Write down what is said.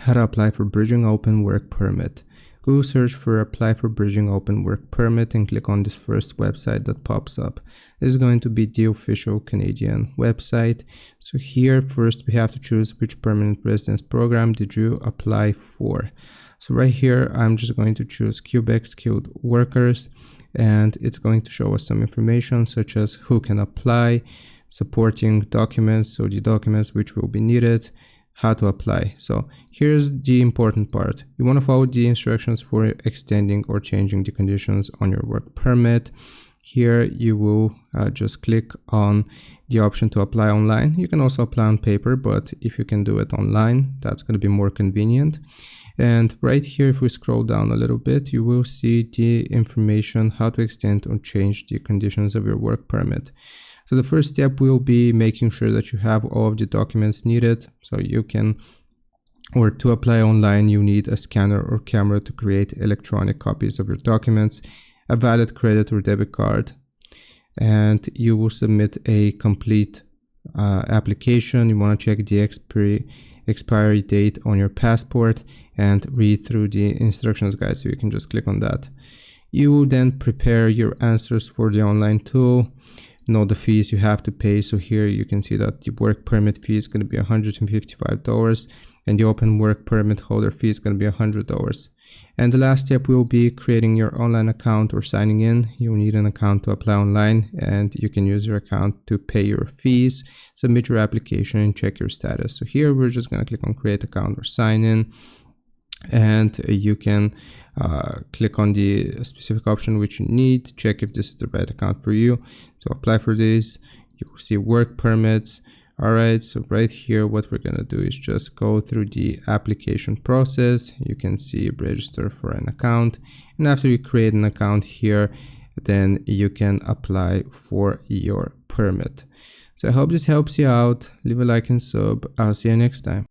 how to apply for Bridging Open Work Permit. Google search for apply for Bridging Open Work Permit and click on this first website that pops up. This is going to be the official Canadian website. So here first we have to choose which permanent residence program did you apply for. So right here I'm just going to choose Quebec skilled workers, and it's going to show us some information such as who can apply, supporting documents, so the documents which will be needed, how to apply. So here's the important part. You want to follow the instructions for extending or changing the conditions on your work permit. Here you will just click on the option to apply online. You can also apply on paper, but if you can do it online, that's going to be more convenient. And right here, if we scroll down a little bit, you will see the information how to extend or change the conditions of your work permit. So the first step will be making sure that you have all of the documents needed. So you can, or to apply online, you need a scanner or camera to create electronic copies of your documents, a valid credit or debit card, and you will submit a complete application. You want to check the expiry date on your passport and read through the instructions guide, so you can just click on that. You will then prepare your answers for the online tool. Know the fees you have to pay. So here you can see that the work permit fee is going to be $155 and the open work permit holder fee is going to be $100. And the last step will be creating your online account or signing in. You'll need an account to apply online, and you can use your account to pay your fees, submit your application, and check your status. So here we're just going to click on create account or sign in, and you can click on the specific option which you need, check if this is the right account for you. So apply for this. You will see work permits. All right, so right here what we're going to do is just go through the application process. You can see register for an account, and after you create an account here, then you can apply for your permit. So I hope this helps you out. Leave a like and sub. I'll see you next time.